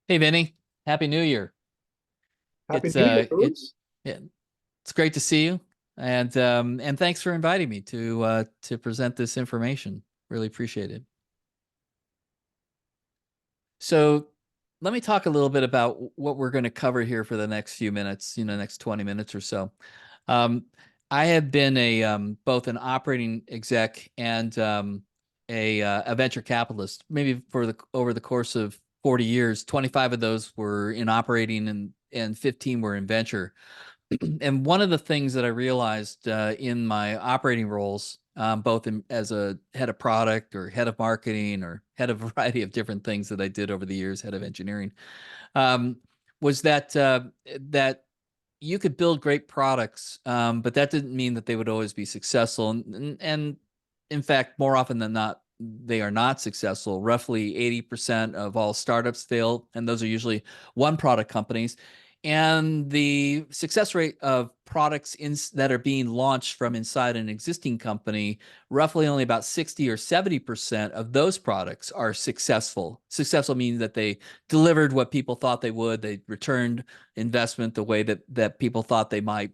Hey Vinnie, Happy New Year. Happy It's New Year, uh it, Bruce. it it's great to see you and thanks for inviting me to present this information. Really appreciate it. So let me talk a little bit about what we're going to cover here for the next few minutes, next 20 minutes or so. Um, I have been a both an operating exec and a venture capitalist, maybe for the over the course of 40 years. 25 of those were in operating and 15 were in venture. And one of the things that I realized in my operating roles, both as a head of product or head of marketing or head of a variety of different things that I did over the years, head of engineering, um, was that you could build great products, but that didn't mean that they would always be successful. And in fact, more often than not, they are not successful. Roughly 80% of all startups fail, and those are usually one product companies. And the success rate of products that are being launched from inside an existing company, roughly only about 60 or 70% of those products are successful. Successful means that they delivered what people thought they would, they returned investment the way that people thought they might,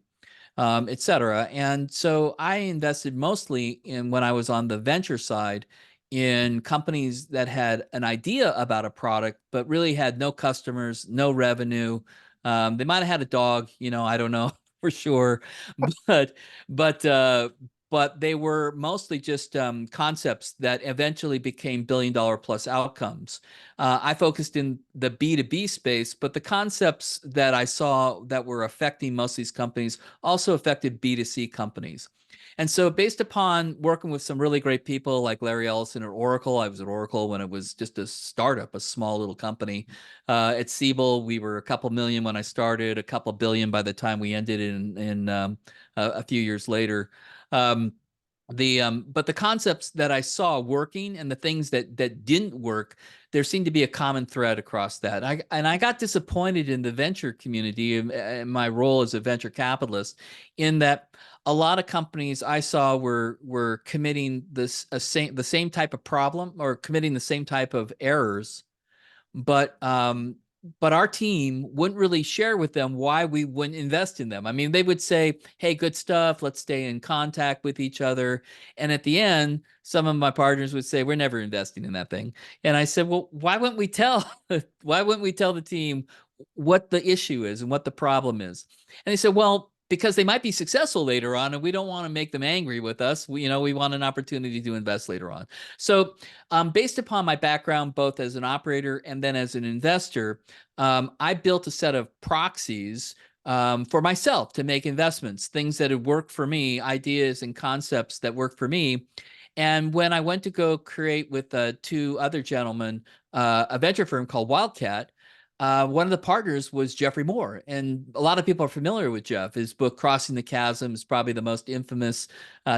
et cetera. And so I invested mostly in when I was on the venture side in companies that had an idea about a product, but really had no customers, no revenue. They might have had a dog, I don't know for sure, but but uh, but they were mostly just concepts that eventually became billion-dollar plus outcomes. I focused in the B2B space, but the concepts that I saw that were affecting most of these companies also affected B2C companies. And so, based upon working with some really great people like Larry Ellison at Oracle, I was at Oracle when it was just a startup, a small little company. At Siebel, we were a couple million when I started, a couple billion by the time we ended in a few years later. Um, but the concepts that I saw working and the things that didn't work, there seemed to be a common thread across that. I got disappointed in the venture community in my role as a venture capitalist, in that a lot of companies I saw were committing the same type of problem or committing the same type of errors, but but our team wouldn't really share with them why we wouldn't invest in them. I mean, they would say, "Hey, good stuff. Let's stay in contact with each other." And at the end, some of my partners would say, "We're never investing in that thing." And I said, "Well, why wouldn't we tell why wouldn't we tell the team what the issue is and what the problem is?" And they said, "Well, because they might be successful later on and we don't want to make them angry with us. We want an opportunity to invest later on." So based upon my background, both as an operator and then as an investor, I built a set of proxies for myself to make investments, things that had worked for me, ideas and concepts that worked for me. And when I went to go create with two other gentlemen a venture firm called Wildcat, one of the partners was Jeffrey Moore. And a lot of people are familiar with Jeff. His book, Crossing the Chasm, is probably the most infamous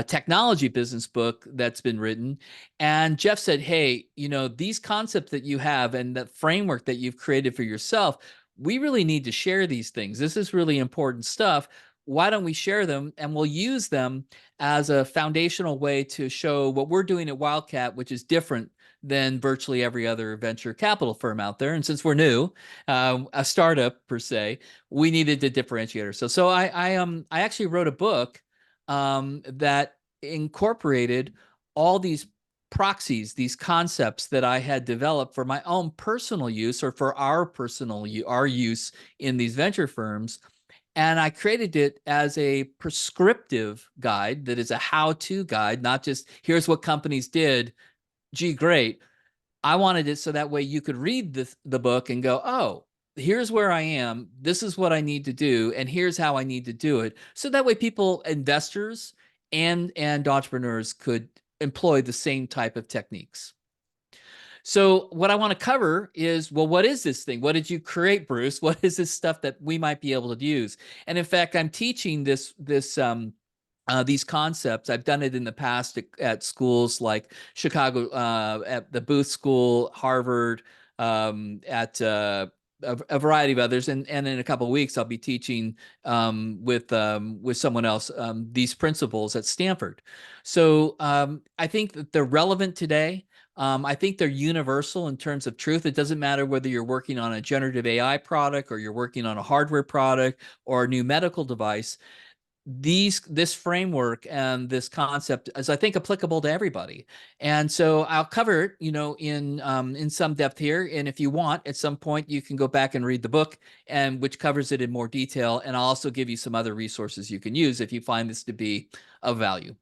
technology business book that's been written. And Jeff said, "Hey, these concepts that you have and the framework that you've created for yourself, we really need to share these things. This is really important stuff. Why don't we share them and we'll use them as a foundational way to show what we're doing at Wildcat, which is different than virtually every other venture capital firm out there. And since we're new, a startup per se, we needed to differentiate ourselves." So I actually wrote a book that incorporated all these proxies, these concepts that I had developed for my own personal use or for our use in these venture firms. And I created it as a prescriptive guide that is a how-to guide, not just here's what companies did. Gee, great. I wanted it so that way you could read the book and go, "Oh, here's where I am. This is what I need to do, and here's how I need to do it." So that way people, investors and entrepreneurs could employ the same type of techniques. So what I want to cover is, well, what is this thing? What did you create, Bruce? What is this stuff that we might be able to use? And in fact, I'm teaching these concepts. I've done it in the past at schools like Chicago, at the Booth School, Harvard, at a variety of others, and in a couple of weeks I'll be teaching with someone else these principles at Stanford. So I think that they're relevant today. I think they're universal in terms of truth. It doesn't matter whether you're working on a generative AI product or you're working on a hardware product or a new medical device. This framework and this concept is, I think, applicable to everybody. And so I'll cover it, in some depth here. And if you want, at some point, you can go back and read the book, and which covers it in more detail. And I'll also give you some other resources you can use if you find this to be of value.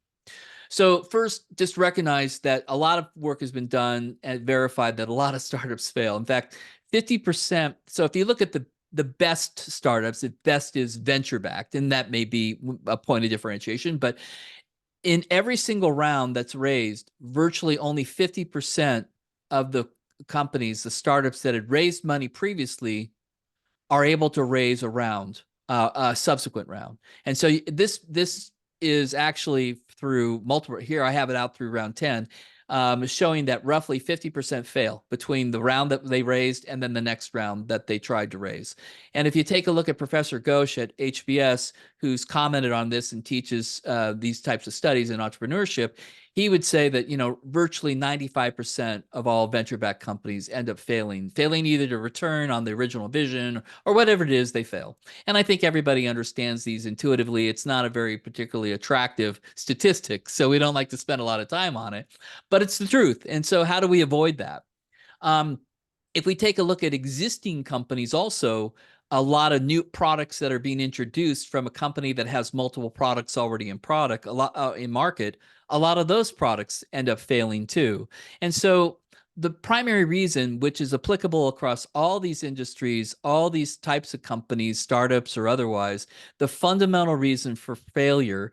So first, just recognize that a lot of work has been done and verified that a lot of startups fail. In fact, 50%. So if you look at the best startups, the best is venture backed, and that may be a point of differentiation. But in every single round that's raised, virtually only 50% of the companies, the startups that had raised money previously, are able to raise a subsequent round. And so this is actually through multiple. Here I have it out through round 10, showing that roughly 50% fail between the round that they raised and then the next round that they tried to raise. And if you take a look at Professor Ghosh at HBS, who's commented on this and teaches these types of studies in entrepreneurship, he would say that, virtually 95% of all venture-backed companies end up failing either to return on the original vision or whatever it is, they fail. And I think everybody understands these intuitively. It's not a very particularly attractive statistic, so we don't like to spend a lot of time on it, but it's the truth. And so how do we avoid that? If we take a look at existing companies also, a lot of new products that are being introduced from a company that has multiple products already in market, a lot of those products end up failing too. And so the primary reason, which is applicable across all these industries, all these types of companies, startups or otherwise, the fundamental reason for failure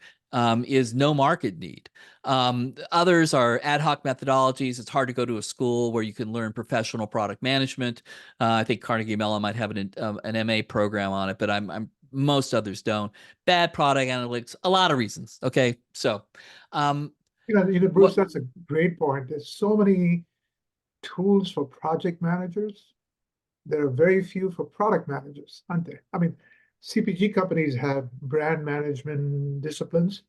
is no market need. Others are ad hoc methodologies. It's hard to go to a school where you can learn professional product management. I think Carnegie Mellon might have an MA program on it, but most others don't. Bad product analytics, a lot of reasons. Okay, so Bruce, that's a great point. There's so many tools for project managers. There are very few for product managers, aren't there? I mean, CPG companies have brand management disciplines,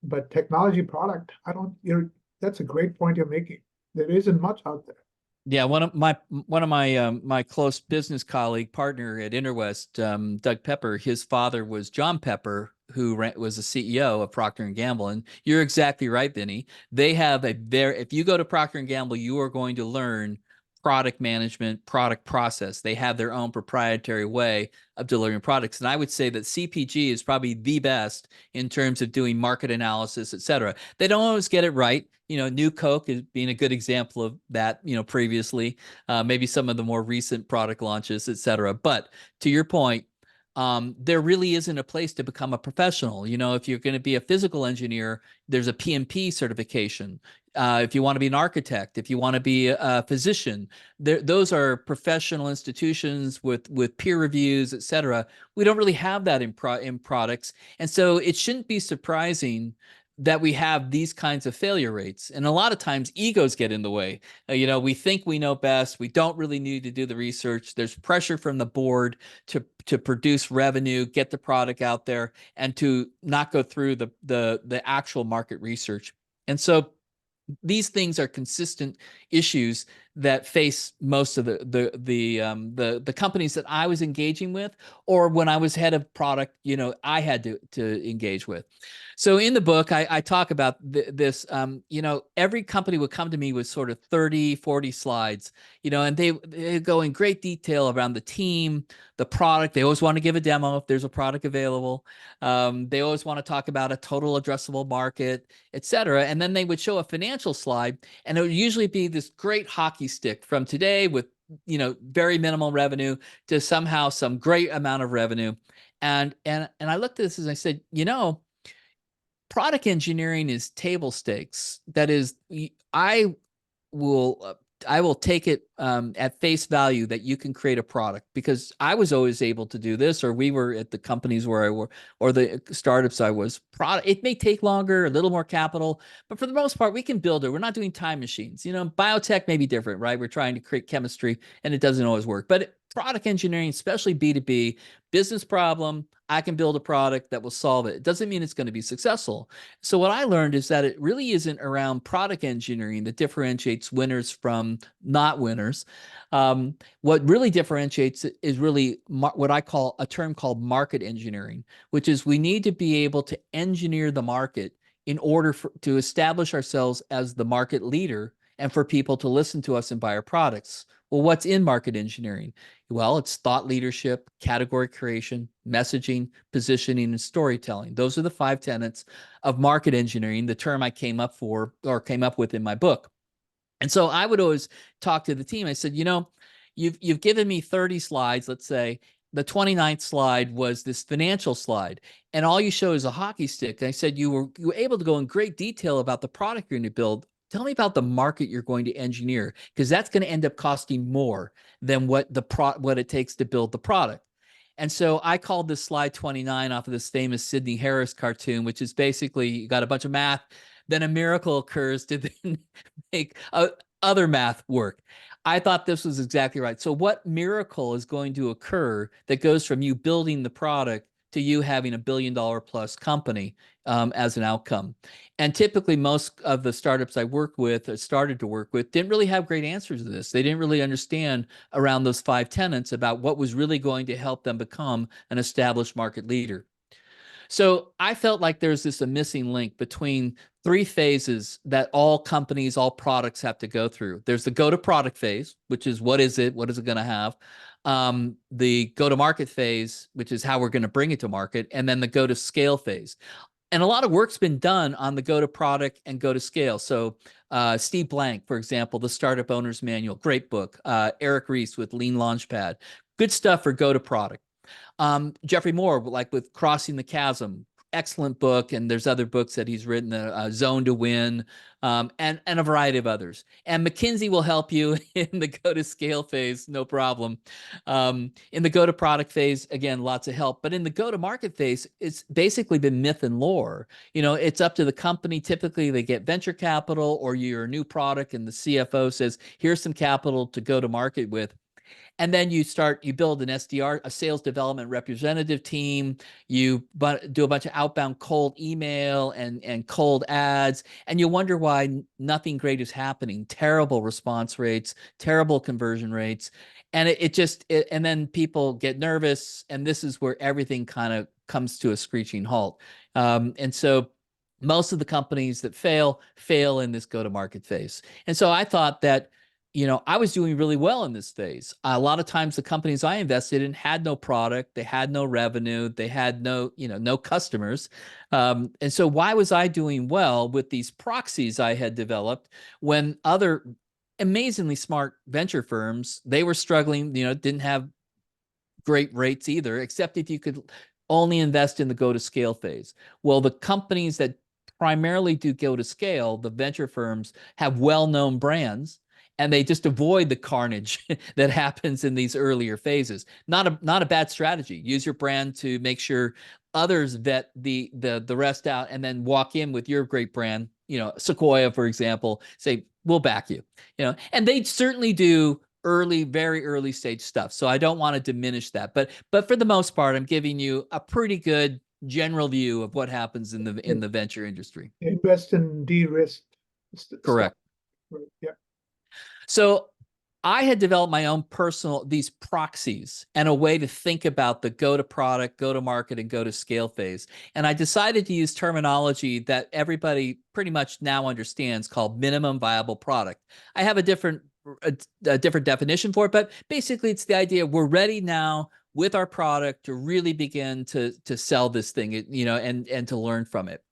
but technology product, that's a great point you're making. There isn't much out there. Yeah, one of my close business colleague partner at Interwest, Doug Pepper, his father was John Pepper, who was the CEO of Procter and Gamble. And you're exactly right, Vinnie. They have if you go to Procter and Gamble, you are going to learn product management, product process. They have their own proprietary way of delivering products. And I would say that CPG is probably the best in terms of doing market analysis, et cetera. They don't always get it right. New Coke is being a good example of that, previously, maybe some of the more recent product launches, et cetera. But to your point, there really isn't a place to become a professional. If you're going to be a physical engineer, there's a PMP certification. If you want to be an architect, if you want to be a physician, those are professional institutions with peer reviews, et cetera. We don't really have that in products. And so it shouldn't be surprising that we have these kinds of failure rates. And a lot of times egos get in the way. We think we know best. We don't really need to do the research. There's pressure from the board to produce revenue, get the product out there, and to not go through the actual market research. And so these things are consistent issues that face most of the companies that I was engaging with, or when I was head of product, I had to engage with. So in the book, I talk about this. Every company would come to me with sort of 30, 40 slides, and they go in great detail around the team, the product. They always want to give a demo if there's a product available. They always want to talk about a total addressable market, et cetera. And then they would show a financial slide, and it would usually be this great hockey stick from today with, very minimal revenue to somehow some great amount of revenue. And I looked at this and I said, product engineering is table stakes. That is, I will take it at face value that you can create a product, because I was always able to do this, or we were at the companies where I were, or the startups I was. It may take longer, a little more capital, but for the most part, we can build it. We're not doing time machines. Biotech may be different, right? We're trying to create chemistry and it doesn't always work. But product engineering, especially B2B, business problem, I can build a product that will solve it. It doesn't mean it's going to be successful. So what I learned is that it really isn't around product engineering that differentiates winners from not winners. What really differentiates it is really what I call a term called market engineering, which is we need to be able to engineer the market in order to establish ourselves as the market leader and for people to listen to us and buy our products. Well, what's in market engineering? Well, it's thought leadership, category creation, messaging, positioning, and storytelling. Those are the 5 tenets of market engineering, the term I came up with in my book. And so I would always talk to the team. I said, you've given me 30 slides, let's say. The 29th slide was this financial slide, and all you show is a hockey stick. And I said, you were able to go in great detail about the product you're going to build. Tell me about the market you're going to engineer, because that's going to end up costing more than what it takes to build the product. And so I called this slide 29 off of this famous Sidney Harris cartoon, which is basically you got a bunch of math, then a miracle occurs to then make other math work. I thought this was exactly right. So what miracle is going to occur that goes from you building the product to you having $1 billion plus company as an outcome? And typically most of the startups I work with or started to work with didn't really have great answers to this. They didn't really understand around those 5 tenets about what was really going to help them become an established market leader. So I felt like there's a missing link between 3 phases that all companies, all products have to go through. There's the go-to-product phase, which is what is it? What is it going to have? The go-to-market phase, which is how we're going to bring it to market, and then the go-to-scale phase. And a lot of work's been done on the go-to-product and go-to-scale. So Steve Blank, for example, The Startup Owner's Manual, great book. Eric Ries with Lean Launchpad, good stuff for go-to-product. Jeffrey Moore, like with Crossing the Chasm, excellent book. And there's other books that he's written, Zone to Win, and a variety of others. And McKinsey will help you in the go-to-scale phase, no problem. In the go-to-product phase, again, lots of help. But in the go-to-market phase, it's basically been myth and lore. It's up to the company. Typically, they get venture capital, or you're a new product and the CFO says, here's some capital to go to market with. And then you build an SDR, a sales development representative team. You do a bunch of outbound cold email and cold ads, and you wonder why nothing great is happening. Terrible response rates, terrible conversion rates. And and then people get nervous, and this is where everything kind of comes to a screeching halt. And so most of the companies that fail in this go-to-market phase. And so I thought that I was doing really well in this phase. A lot of times the companies I invested in had no product, they had no revenue, they had no customers. And so why was I doing well with these proxies I had developed when other amazingly smart venture firms, they were struggling, didn't have great rates either, except if you could only invest in the go to scale phase. Well, the companies that primarily do go to scale, the venture firms, have well-known brands, and they just avoid the carnage that happens in these earlier phases. Not a bad strategy. Use your brand to make sure others vet the rest out, and then walk in with your great brand. Sequoia, for example, say, we'll back you. And they certainly do very early stage stuff. So I don't want to diminish that. But for the most part, I'm giving you a pretty good general view of what happens in the venture industry. Invest in de-risk Correct. Right. Yeah. So I had developed my own these proxies and a way to think about the go-to-product, go-to-market, and go-to-scale phase. And I decided to use terminology that everybody pretty much now understands, called minimum viable product. I have a different definition for it, but basically it's the idea we're ready now with our product to really begin to sell this thing, and to learn from it.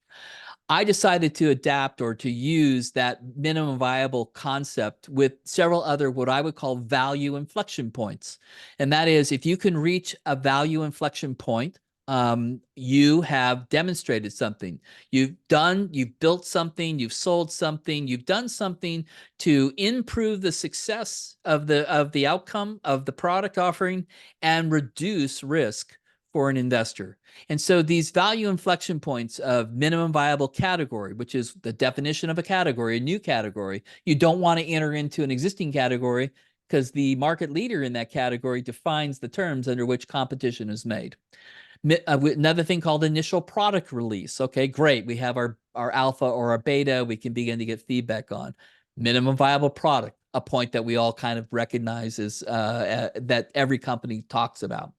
I decided to adapt or to use that minimum viable concept with several other what I would call value inflection points. And that is, if you can reach a value inflection point, you have demonstrated something. You've built something, you've sold something, you've done something to improve the success of the outcome of the product offering and reduce risk for an investor. And so these value inflection points of minimum viable category, which is the definition of a category, a new category, you don't want to enter into an existing category because the market leader in that category defines the terms under which competition is made. Another thing called initial product release. Okay, great. We have our alpha or our beta we can begin to get feedback on. Minimum viable product, a point that we all kind of recognize is that every company talks about.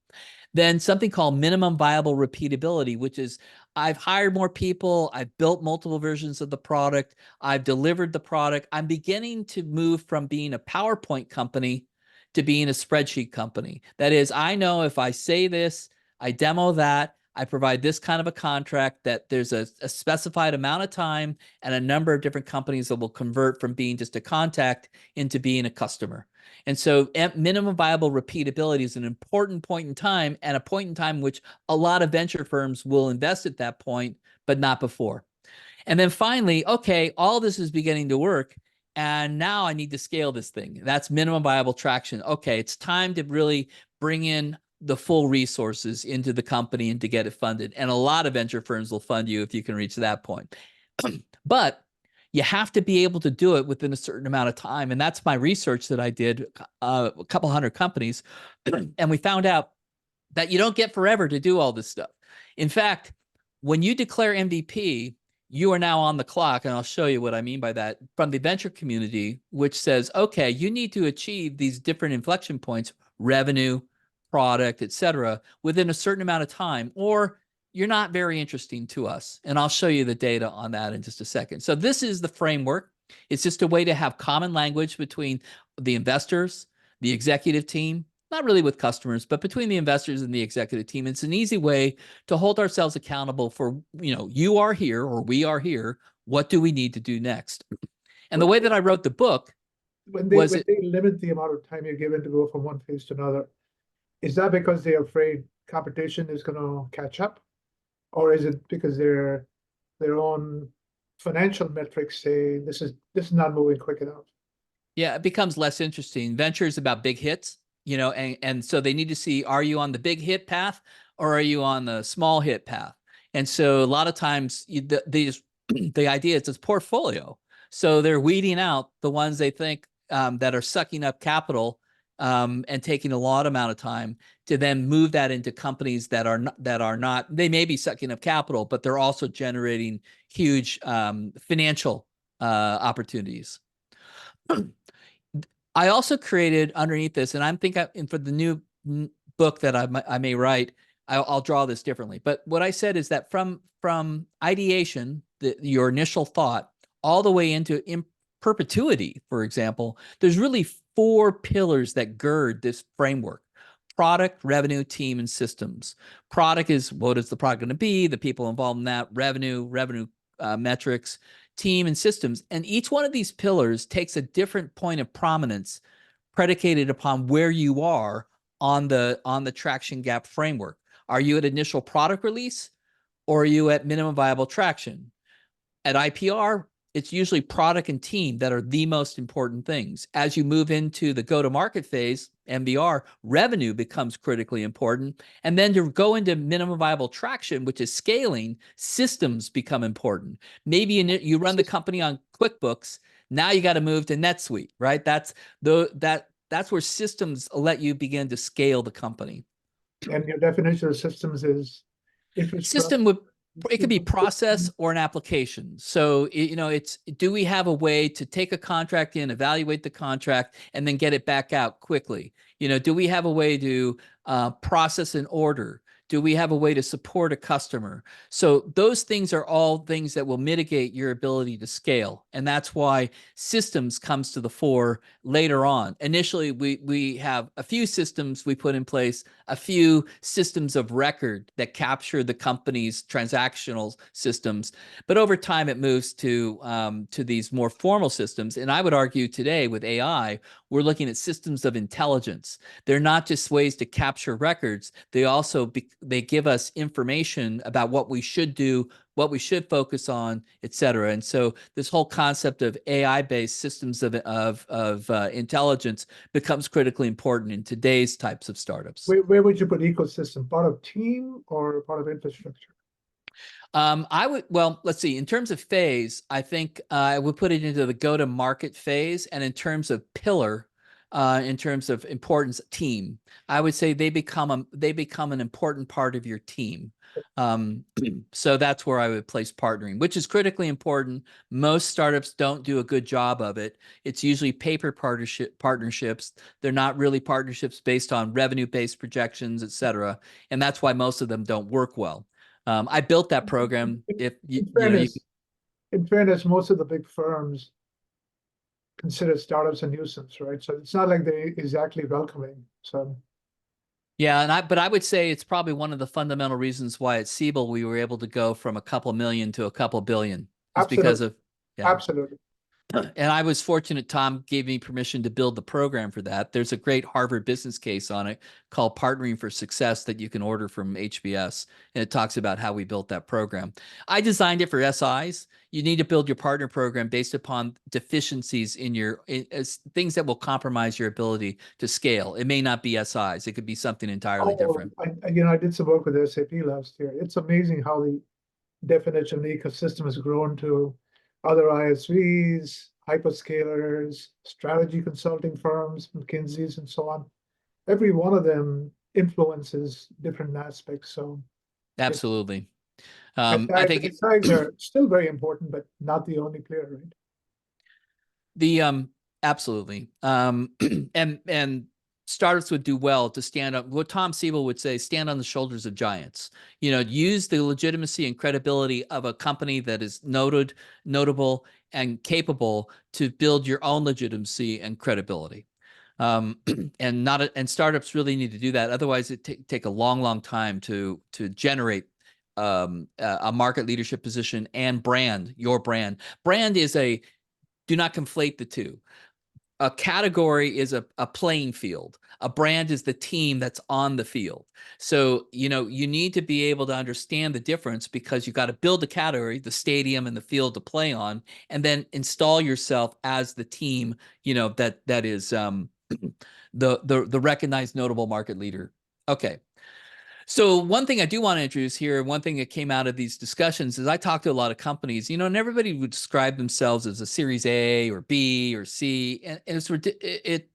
Then something called minimum viable repeatability, which is I've hired more people, I've built multiple versions of the product, I've delivered the product. I'm beginning to move from being a PowerPoint company to being a spreadsheet company. That is, I know if I say this, I demo that, I provide this kind of a contract, that there's a specified amount of time and a number of different companies that will convert from being just a contact into being a customer. And so minimum viable repeatability is an important point in time, and a point in time which a lot of venture firms will invest at that point, but not before. And then finally, okay, all this is beginning to work, and now I need to scale this thing. That's minimum viable traction. Okay, it's time to really bring in the full resources into the company and to get it funded. And a lot of venture firms will fund you if you can reach that point. But you have to be able to do it within a certain amount of time. And that's my research that I did, a couple hundred companies. And we found out that you don't get forever to do all this stuff. In fact, when you declare MVP, you are now on the clock. And I'll show you what I mean by that from the venture community, which says, okay, you need to achieve these different inflection points, revenue, product, et cetera, within a certain amount of time, or you're not very interesting to us. And I'll show you the data on that in just a second. So this is the framework. It's just a way to have common language between the investors, the executive team, not really with customers, but between the investors and the executive team. It's an easy way to hold ourselves accountable for, you are here or we are here. What do we need to do next? And the way that I wrote the book when they limit the amount of time you're given to go from one phase to another, is that because they're afraid competition is going to catch up? Or is it because their own financial metrics say this is not moving quick enough? Yeah, it becomes less interesting. Venture is about big hits, and so they need to see, are you on the big hit path or are you on the small hit path? And so a lot of times the idea is it's portfolio. So they're weeding out the ones they think that are sucking up capital and taking a lot amount of time to then move that into companies that are not, they may be sucking up capital, but they're also generating huge financial opportunities. I also created underneath this, and I'm thinking for the new book that I may write, I'll draw this differently. But what I said is that from ideation, your initial thought, all the way into perpetuity, for example, there's really 4 pillars that gird this framework: product, revenue, team, and systems. Product is, what is the product going to be? The people involved in that. Revenue metrics, team, and systems. And each one of these pillars takes a different point of prominence predicated upon where you are on the traction gap framework. Are you at initial product release, or are you at minimum viable traction? At IPR, it's usually product and team that are the most important things. As you move into the go-to-market phase, MVR, revenue becomes critically important. And then to go into minimum viable traction, which is scaling, systems become important. Maybe you run the company on QuickBooks. Now you got to move to NetSuite, right? That's where systems let you begin to scale the company. And your definition of systems is system it could be process or an application. So, it's, do we have a way to take a contract in, evaluate the contract, and then get it back out quickly? Do we have a way to process an order? Do we have a way to support a customer? So those things are all things that will mitigate your ability to scale. And that's why systems comes to the fore later on. Initially, we have a few systems we put in place, a few systems of record that capture the company's transactional systems. But over time, it moves to these more formal systems. And I would argue today with AI, we're looking at systems of intelligence. They're not just ways to capture records. They also they give us information about what we should do, what we should focus on, et cetera. And so this whole concept of AI-based systems of intelligence becomes critically important in today's types of startups. Where would you put ecosystem? Part of team or part of infrastructure? Let's see. In terms of phase, I think I would put it into the go-to-market phase. And in terms of pillar, in terms of importance, team. I would say they become an important part of your team. So that's where I would place partnering, which is critically important. Most startups don't do a good job of it. It's usually paper partnerships. They're not really partnerships based on revenue-based projections, et cetera. And that's why most of them don't work well. I built that program. If you, In you know, you fairness, in fairness, most of the big firms consider startups a nuisance, right? So it's not like they're exactly welcoming. So Yeah, but I would say it's probably one of the fundamental reasons why at Siebel we were able to go from a couple million to a couple billion is because absolutely, of, yeah. absolutely. And I was fortunate Tom gave me permission to build the program for that. There's a great Harvard business case on it called Partnering for Success that you can order from HBS. And it talks about how we built that program. I designed it for SIs. You need to build your partner program based upon deficiencies in as things that will compromise your ability to scale. It may not be SIs. It could be something entirely Oh, different. I did some work with SAP last year. It's amazing how the definition of the ecosystem has grown to other ISVs, hyperscalers, strategy consulting firms, McKinsey's, and so on. Every one of them influences different aspects. So yeah, Absolutely. I SIs, think SIs are still very important, but not the only player, right? The absolutely. And startups would do well to stand up. What Tom Siebel would say, stand on the shoulders of giants. Use the legitimacy and credibility of a company that is notable, and capable to build your own legitimacy and credibility. And startups really need to do that. Otherwise, it take a long, long time to generate a market leadership position and your brand. Brand is do not conflate the two. A category is a playing field. A brand is the team that's on the field. So, you need to be able to understand the difference because you got to build the category, the stadium and the field to play on, and then install yourself as the team, that is the recognized notable market leader. Okay. So one thing I do want to introduce here, one thing that came out of these discussions is I talked to a lot of companies, and everybody would describe themselves as a Series A or B or C, and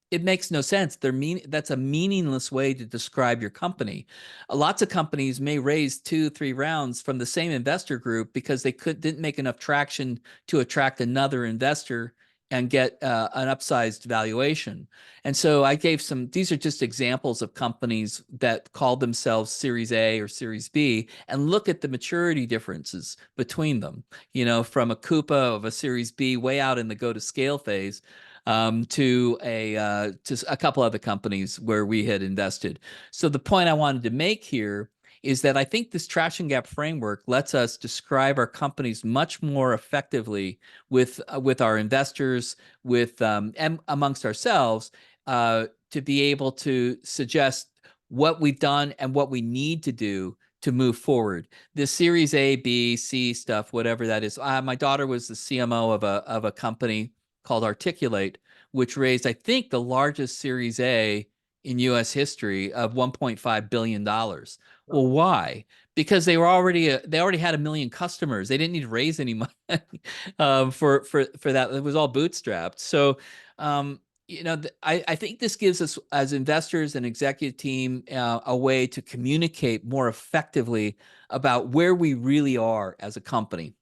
it makes no sense. That's a meaningless way to describe your company. Lots of companies may raise 2, 3 rounds from the same investor group because they didn't make enough traction to attract another investor and get an upsized valuation. And so I gave these are just examples of companies that called themselves Series A or Series B, and look at the maturity differences between them, from a Coupa of a Series B way out in the go to scale phase, to a couple other companies where we had invested. So the point I wanted to make here is that I think this traction gap framework lets us describe our companies much more effectively with our investors, and amongst ourselves, to be able to suggest what we've done and what we need to do to move forward. This Series A, B, C stuff, whatever that is. My daughter was the CMO of a company called Articulate, which raised, I think, the largest Series A in U.S. history of $1.5 billion. Well, why? Because they already had 1 million customers. They didn't need to raise any money for that. It was all bootstrapped. So, I think this gives us as investors and executive team a way to communicate more effectively about where we really are as a company.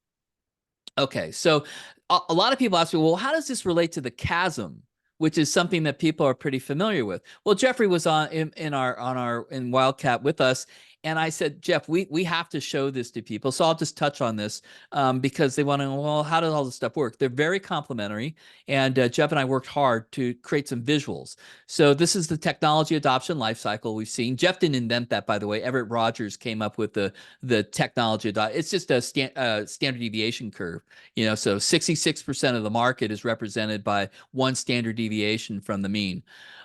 Okay, so a lot of people ask me, well, how does this relate to the chasm, which is something that people are pretty familiar with? Well, Jeffrey was in Wildcat with us, and I said, Jeff, we have to show this to people. So I'll just touch on this because they want to know, well, how does all this stuff work? They're very complementary, and Jeff and I worked hard to create some visuals. So this is the technology adoption lifecycle we've seen. Jeff didn't invent that, by the way. Everett Rogers came up with the technology. It's just a standard deviation curve. So 66% of the market is represented by one standard deviation from the mean.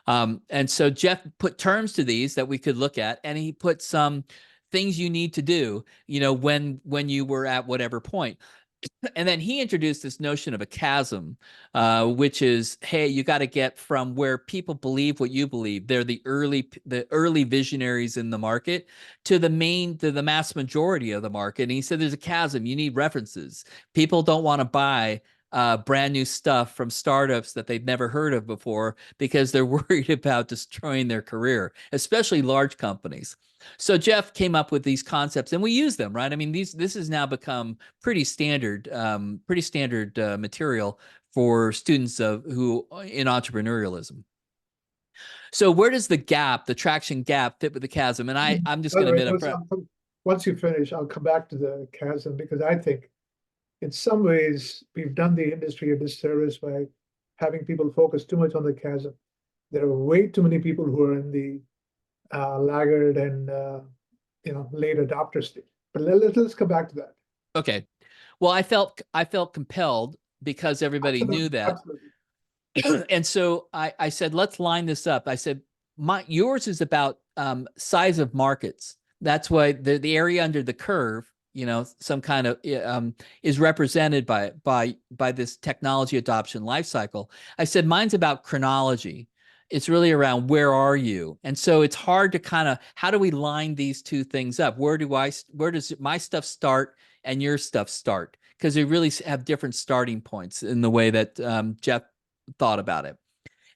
And so Jeff put terms to these that we could look at, and he put some things you need to do, when you were at whatever point. And then he introduced this notion of a chasm, which is, hey, you got to get from where people believe what you believe. They're the early visionaries in the market to the mass majority of the market. And he said there's a chasm. You need references. People don't want to buy brand new stuff from startups that they've never heard of before because they're worried about destroying their career, especially large companies. So Jeff came up with these concepts, and we use them, right? I mean, this has now become pretty standard material for students who in entrepreneurialism. So where does the traction gap fit with the chasm? And I'm just By going the to way, admit up front. once you finish, I'll come back to the chasm because I think in some ways we've done the industry a disservice by having people focus too much on the chasm. There are way too many people who are in the laggard and late adopter stage. But let's come back to that. Okay. Well, I felt compelled because everybody knew Absolutely, that. absolutely. And so I said, let's line this up. I said, yours is about size of markets. That's why the area under the curve, some kind of is represented by this technology adoption life cycle. I said, mine's about chronology. It's really around where are you? And so it's hard to kind of, how do we line these two things up? Where does my stuff start and your stuff start? Because they really have different starting points in the way that Jeff thought about it.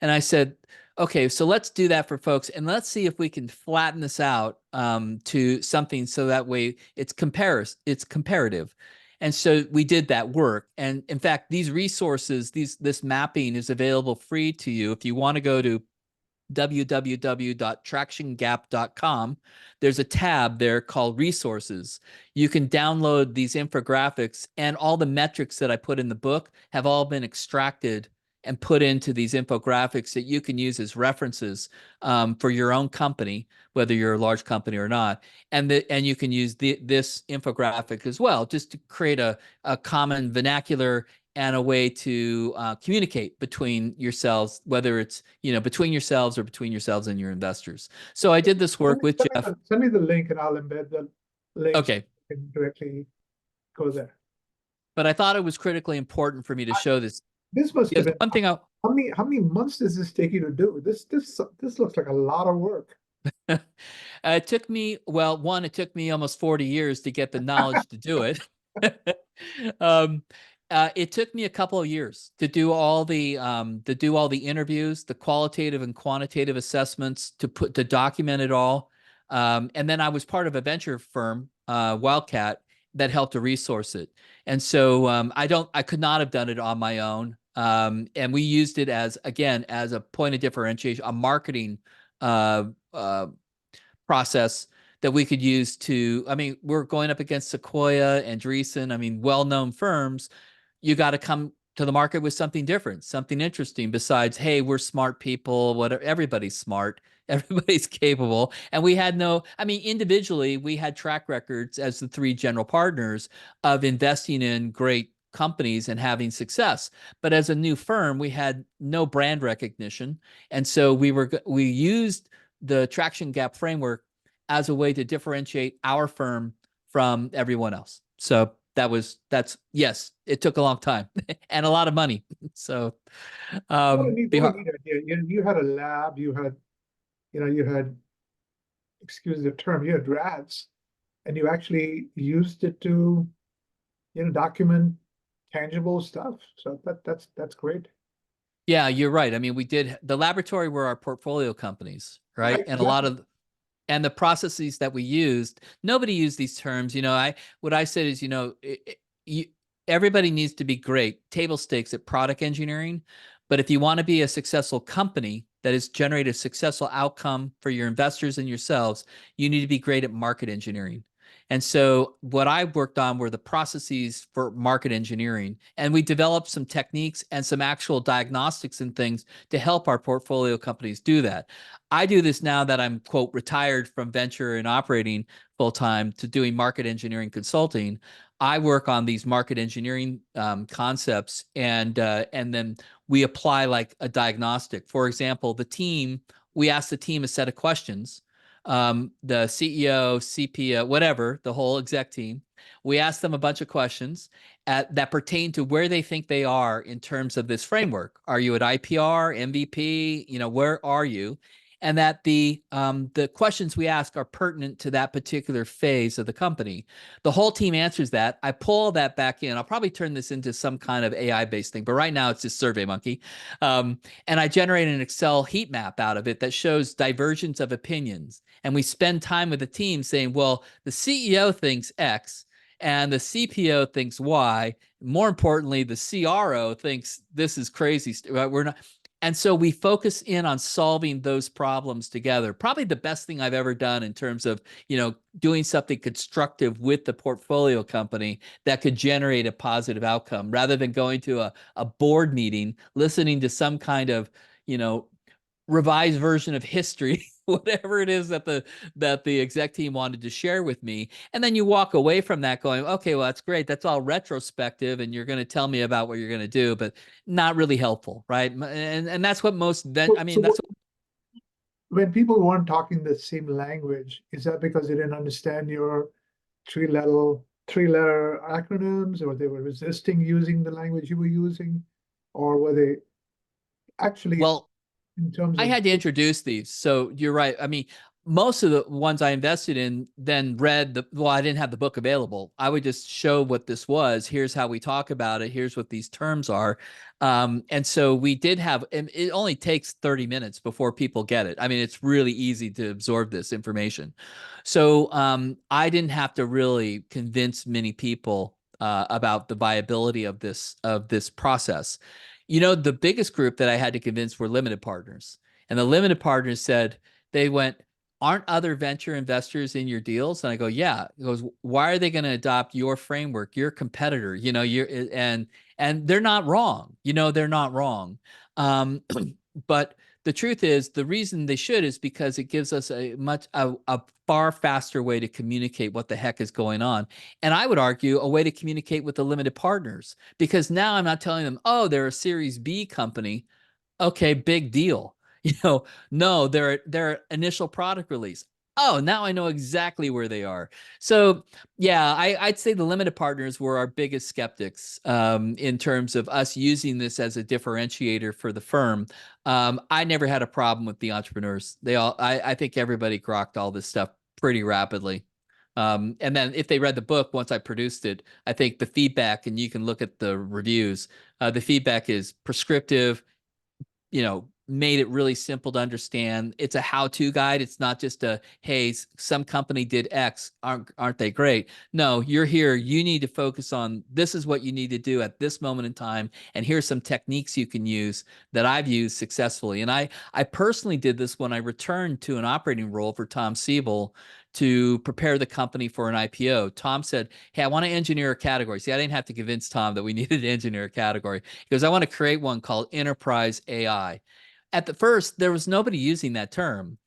And I said, okay, so let's do that for folks, and let's see if we can flatten this out to something so that way it's comparative. And so we did that work. And in fact, these resources, this mapping is available free to you if you want to go to www.tractiongap.com. There's a tab there called resources. You can download these infographics, and all the metrics that I put in the book have all been extracted and put into these infographics that you can use as references for your own company, whether you're a large company or not. And you can use this infographic as well, just to create a common vernacular and a way to communicate between yourselves, whether it's between yourselves or between yourselves and your investors. So I did this work with Jeff. Send me the link and I'll embed the link. Okay. So you can directly go there. But I thought it was critically important for me to show this. This must have been One thing how many months does this take you to do? This looks like a lot of work. It took me, well, one, it took me almost 40 years to get the knowledge to do it. It took me a couple of years to do all the interviews, the qualitative and quantitative assessments, to document it all. And then I was part of a venture firm, Wildcat, that helped to resource it. And so I could not have done it on my own. And we used it as a point of differentiation, a marketing process that we could use I mean, we're going up against Sequoia and Andreessen, I mean, well-known firms. You got to come to the market with something different, something interesting besides, hey, we're smart people, whatever, everybody's smart, everybody's capable. And we had individually, we had track records as the three general partners of investing in great companies and having success. But as a new firm, we had no brand recognition. And so we used the traction gap framework as a way to differentiate our firm from everyone else. So yes, it took a long time and a lot of money. So What a neat idea. You had a lab, you had, excuse the term, you had rats, and you actually used it to, document tangible stuff. So that's great. Yeah, you're right. I mean, we did the laboratory were our portfolio companies, right? And Exactly. and the processes that we used, nobody used these terms. What I said is, everybody needs to be great, table stakes at product engineering. But if you want to be a successful company that has generated a successful outcome for your investors and yourselves, you need to be great at market engineering. And so what I worked on were the processes for market engineering. And we developed some techniques and some actual diagnostics and things to help our portfolio companies do that. I do this now that I'm, quote, retired from venture and operating full time to doing market engineering consulting. I work on these market engineering concepts, and then we apply like a diagnostic. For example, we ask the team a set of questions, the CEO, CPO, whatever, the whole exec team. We ask them a bunch of questions that pertain to where they think they are in terms of this framework. Are you at IPR, MVP? Where are you? and that the questions we ask are pertinent to that particular phase of the company. The whole team answers that. I pull that back in. I'll probably turn this into some kind of AI-based thing, but right now it's just SurveyMonkey. And I generate an Excel heat map out of it that shows divergence of opinions. And we spend time with the team saying, well, the CEO thinks X and the CPO thinks Y. More importantly, the CRO thinks this is crazy. We're not. And so we focus in on solving those problems together. Probably the best thing I've ever done in terms of, doing something constructive with the portfolio company that could generate a positive outcome rather than going to a board meeting, listening to some kind of, revised version of history, whatever it is that the exec team wanted to share with me. And then you walk away from that going, okay, well, that's great. That's all retrospective. And you're going to tell me about what you're going to do, but not really helpful. Right. And that's what that's when people weren't talking the same language, is that because they didn't understand your three-letter acronyms, or they were resisting using the language you were using, or were they actually well, in terms I of had to introduce these. So you're right. I mean, most of the ones I invested in then I didn't have the book available. I would just show what this was. Here's how we talk about it. Here's what these terms are. And so we did have, and it only takes 30 minutes before people get it. I mean, it's really easy to absorb this information. So I didn't have to really convince many people about the viability of this process. The biggest group that I had to convince were limited partners. And the limited partners said, they went, aren't other venture investors in your deals? And I go, yeah. It goes, why are they going to adopt your framework, your competitor? And they're not wrong. They're not wrong. But the truth is, the reason they should is because it gives us a far faster way to communicate what the heck is going on. And I would argue a way to communicate with the limited partners, because now I'm not telling them, oh, they're a Series B company. Okay, big deal. No, their initial product release. Oh, now I know exactly where they are. So yeah, I'd say the limited partners were our biggest skeptics in terms of us using this as a differentiator for the firm. I never had a problem with the entrepreneurs. I think everybody grokked all this stuff pretty rapidly. And then if they read the book, once I produced it, I think the feedback, and you can look at the reviews, the feedback is prescriptive, made it really simple to understand. It's a how-to guide. It's not just hey, some company did X, aren't they great? No, you're here. You need to focus on, this is what you need to do at this moment in time. And here's some techniques you can use that I've used successfully. And I personally did this when I returned to an operating role for Tom Siebel to prepare the company for an IPO. Tom said, hey, I want to engineer a category. See, I didn't have to convince Tom that we needed to engineer a category, because I want to create one called enterprise AI. At the first, there was nobody using that term.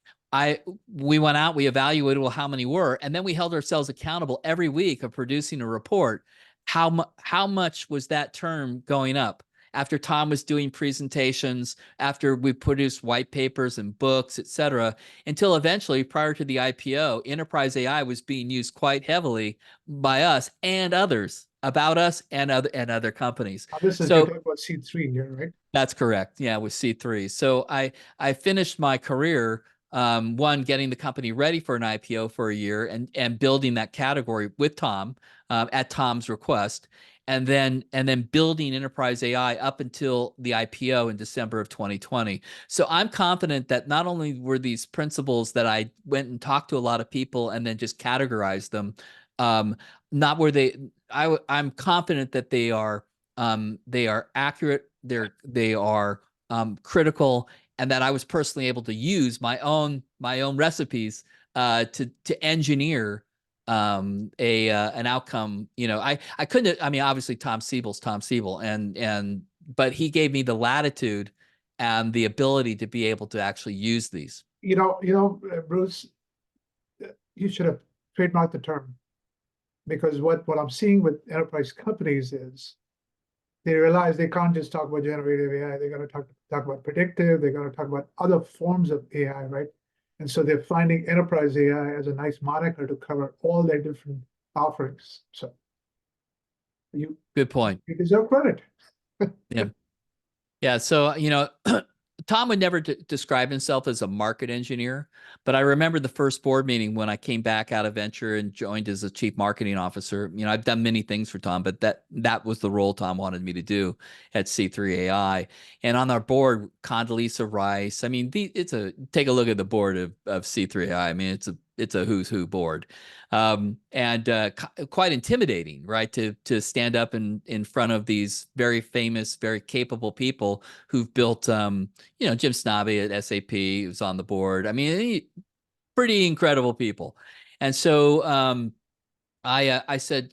We went out, we evaluated, well, how many were, and then we held ourselves accountable every week of producing a report. How much was that term going up? After Tom was doing presentations, after we produced white papers and books, et cetera, until eventually, prior to the IPO, enterprise AI was being used quite heavily by us and others, about us and other companies. this is, you're talking about C3 here, right? That's correct. Yeah, with C3. So I finished my career, one, getting the company ready for an IPO for a year and building that category with Tom at Tom's request, and then building enterprise AI up until the IPO in December of 2020. So I'm confident that not only were these principles that I went and talked to a lot of people and then just categorized them, not were they. I'm confident that they are accurate, they are critical, and that I was personally able to use my own recipes to engineer an outcome. I couldn't. I mean, obviously Tom Siebel's Tom Siebel, but he gave me the latitude and the ability to be able to actually use these. Bruce, you should have trademarked the term, because what I'm seeing with enterprise companies is they realize they can't just talk about generative AI. They're going to talk about predictive. They're going to talk about other forms of AI, right? And so they're finding enterprise AI as a nice moniker to cover all their different offerings. So Good point. You deserve credit. Yeah. Yeah. So, Tom would never describe himself as a market engineer, but I remember the first board meeting when I came back out of venture and joined as a chief marketing officer. You know, I've done many things for Tom, but that was the role Tom wanted me to do at C3AI. And on our board, Condoleezza Rice. I mean, take a look at the board of C3AI. I mean, it's a who's who board, and quite intimidating, right? To stand up in front of these very famous, very capable people who've built, Jim Snobby at SAP who's on the board. I mean, pretty incredible people. And so I said,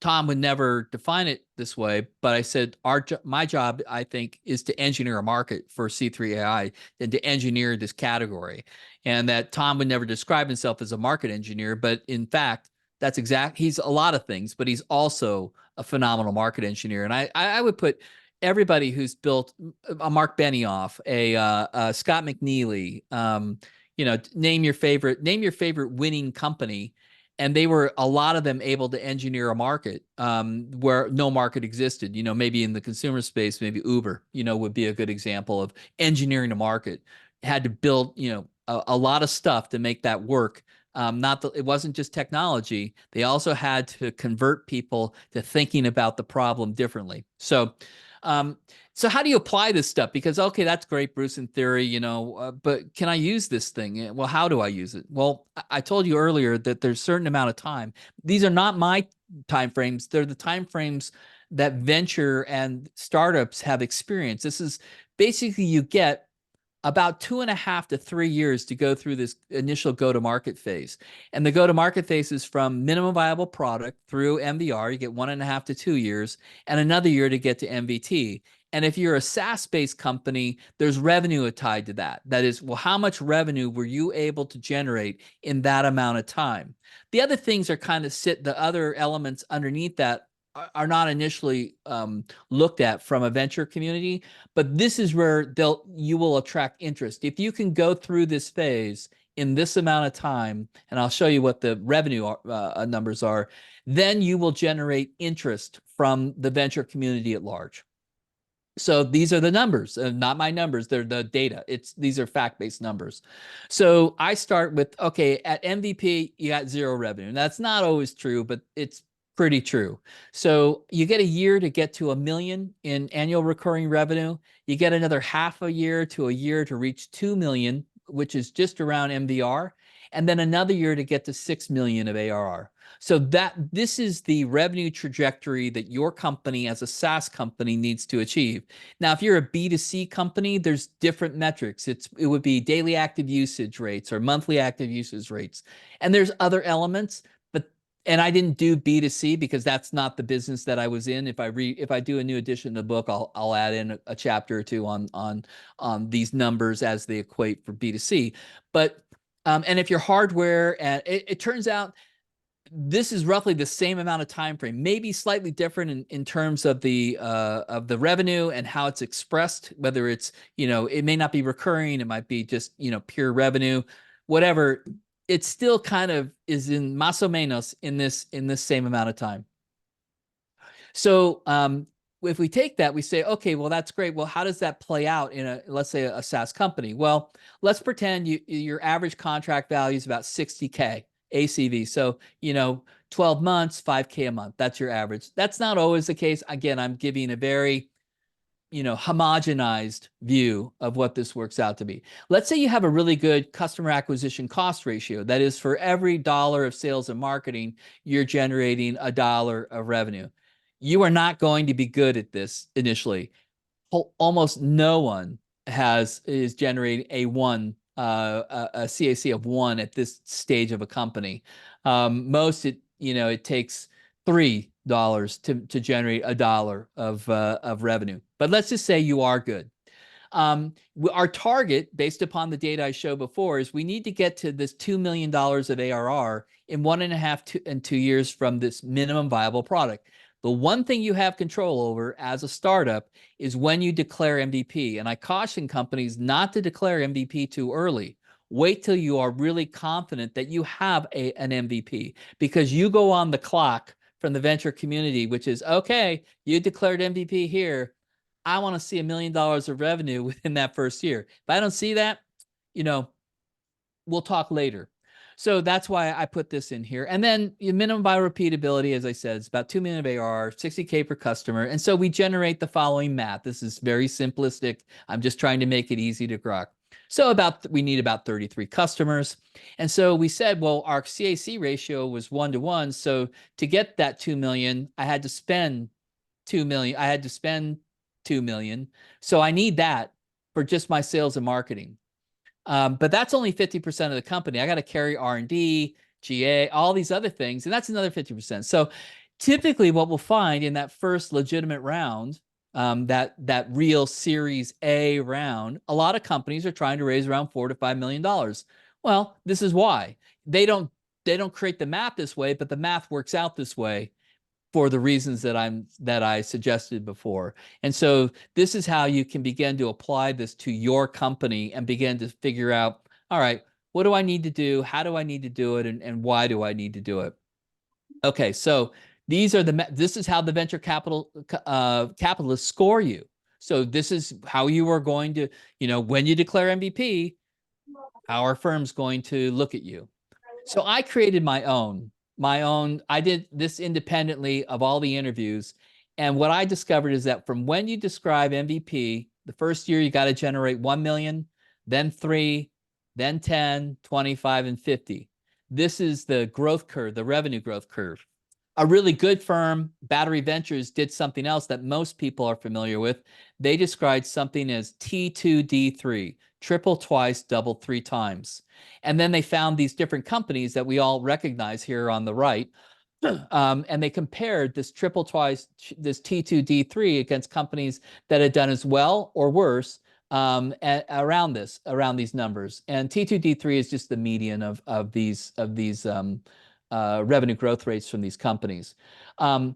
Tom would never define it this way, but I said, my job, I think, is to engineer a market for C3AI and to engineer this category. And that Tom would never describe himself as a market engineer, but in fact, he's a lot of things, but he's also a phenomenal market engineer. And I would put everybody who's built a Mark Benioff, a Scott McNeely, name your favorite winning company. And they were, a lot of them, able to engineer a market where no market existed. Maybe in the consumer space, maybe Uber, would be a good example of engineering a market. Had to build, a lot of stuff to make that work. It wasn't just technology. They also had to convert people to thinking about the problem differently. So how do you apply this stuff? Because, okay, that's great, Bruce, in theory, but can I use this thing? Well, how do I use it? Well, I told you earlier that there's a certain amount of time. These are not my timeframes. They're the timeframes that venture and startups have experienced. This is basically, you get about 2.5 to 3 years to go through this initial go-to-market phase. And the go-to-market phase is from minimum viable product through MVR. You get 1.5 to 2 years, and another year to get to MVT. And if you're a SaaS-based company, there's revenue tied to that. That is, well, how much revenue were you able to generate in that amount of time? The other things are the other elements underneath that are not initially looked at from a venture community, but this is where you will attract interest. If you can go through this phase in this amount of time, and I'll show you what the revenue numbers are, then you will generate interest from the venture community at large. So these are the numbers, not my numbers. They're the data. These are fact-based numbers. So I start with, okay, at MVP, you got 0 revenue. And that's not always true, but it's pretty true. So you get a year to get to $1 million in annual recurring revenue. You get another half a year to reach 2 million, which is just around MVR, and then another year to get to 6 million of ARR. So this is the revenue trajectory that your company as a SaaS company needs to achieve. Now, if you're a B2C company, there's different metrics. It would be daily active usage rates or monthly active usage rates. And there's other elements, and I didn't do B2C because that's not the business that I was in. If I do a new edition of the book, I'll add in a chapter or two on these numbers as they equate for B2C. But and if you're hardware, and it turns out this is roughly the same amount of time frame, maybe slightly different in terms of the revenue and how it's expressed. Whether it's, it may not be recurring, it might be just pure revenue, whatever. It still kind of is in más o menos in this same amount of time. So if we take that, we say, okay, well, that's great. Well, how does that play out in let's say a SaaS company? Well, let's pretend your average contract value is about 60K ACV. So, 12 months, 5K a month. That's your average. That's not always the case. Again, I'm giving a very homogenized view of what this works out to be. Let's say you have a really good customer acquisition cost ratio. That is, for every $1 of sales and marketing, you're generating $1 of revenue. You are not going to be good at this initially. Almost no one is generating a CAC of 1 at this stage of a company. Most it takes $3 to generate $1 of revenue. But let's just say you are good. Our target, based upon the data I showed before, is we need to get to this $2 million of ARR in 1.5 and 2 years from this minimum viable product. The one thing you have control over as a startup is when you declare MVP. And I caution companies not to declare MVP too early. Wait till you are really confident that you have an MVP, because you go on the clock from the venture community, which is, okay, you declared MVP here. I want to see $1 million of revenue within that first year. If I don't see that, you know, we'll talk later. So that's why I put this in here. And then your minimum buy repeatability, as I said, it's about 2 million of AR, 60K per customer. And so we generate the following math. This is very simplistic. I'm just trying to make it easy to grok. So we need about 33 customers. And so we said, well, our CAC ratio was 1-to-1. So to get that 2 million, I had to spend 2 million. I had to spend 2 million. So I need that for just my sales and marketing. But that's only 50% of the company. I got to carry R&D, GA, all these other things, and that's another 50%. So typically what we'll find in that first legitimate round, that real Series A round, a lot of companies are trying to raise around $4 to $5 million. Well, this is why. They don't create the math this way, but the math works out this way for the reasons that I suggested before. And so this is how you can begin to apply this to your company and begin to figure out, all right, what do I need to do? How do I need to do it? And why do I need to do it? Okay, so this is how the venture capitalists score you. So this is how you are going to, when you declare MVP, how our firm's going to look at you. So I created my own. I did this independently of all the interviews. And what I discovered is that from when you describe MVP, the first year you got to generate 1 million, then 3, then 10, 25, and 50. This is the growth curve, the revenue growth curve. A really good firm, Battery Ventures, did something else that most people are familiar with. They described something as T2D3, triple twice, double 3 times. And then they found these different companies that we all recognize here on the right. And they compared this triple twice, this T2D3 against companies that had done as well or worse around these numbers. And T2D3 is just the median of these revenue growth rates from these companies. The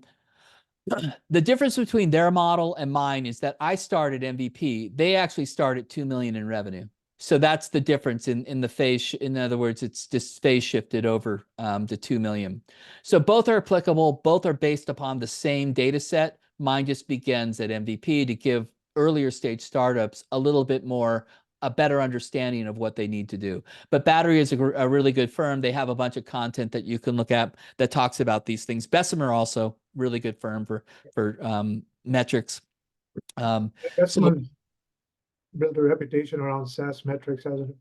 difference between their model and mine is that I started MVP. They actually start at 2 million in revenue. So that's the difference in the phase. In other words, it's just phase shifted over to 2 million. So both are applicable. Both are based upon the same data set. Mine just begins at MVP to give earlier stage startups a better understanding of what they need to do. But Battery is a really good firm. They have a bunch of content that you can look at that talks about these things. Bessemer also really good firm for metrics. Bessemer built a reputation around SaaS metrics, hasn't it?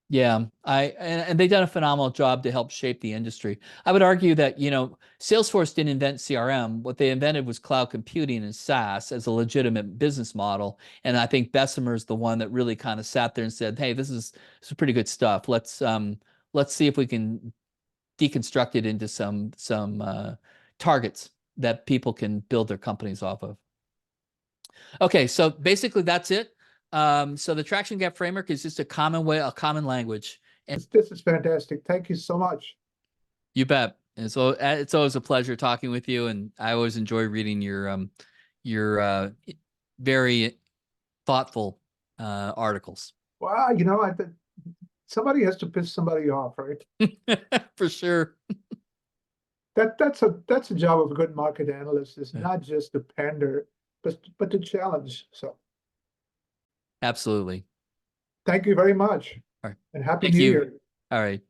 Yeah, and they've done a phenomenal job to help shape the industry. I would argue that, Salesforce didn't invent CRM. What they invented was cloud computing and SaaS as a legitimate business model. And I think Bessemer is the one that really kind of sat there and said, "Hey, this is pretty good stuff. Let's see if we can deconstruct it into some targets that people can build their companies off of." Okay, so basically that's it. So the traction gap framework is just a common language. And This is fantastic. Thank you so much. you bet. And so it's always a pleasure talking with you, and I always enjoy reading your very thoughtful articles. Well, I think somebody has to piss somebody off, right? For sure. That's a job of a good market analyst, is not just to pander, but to challenge. So Absolutely. thank you very much. All right. And Happy Thank New you. Year. All right.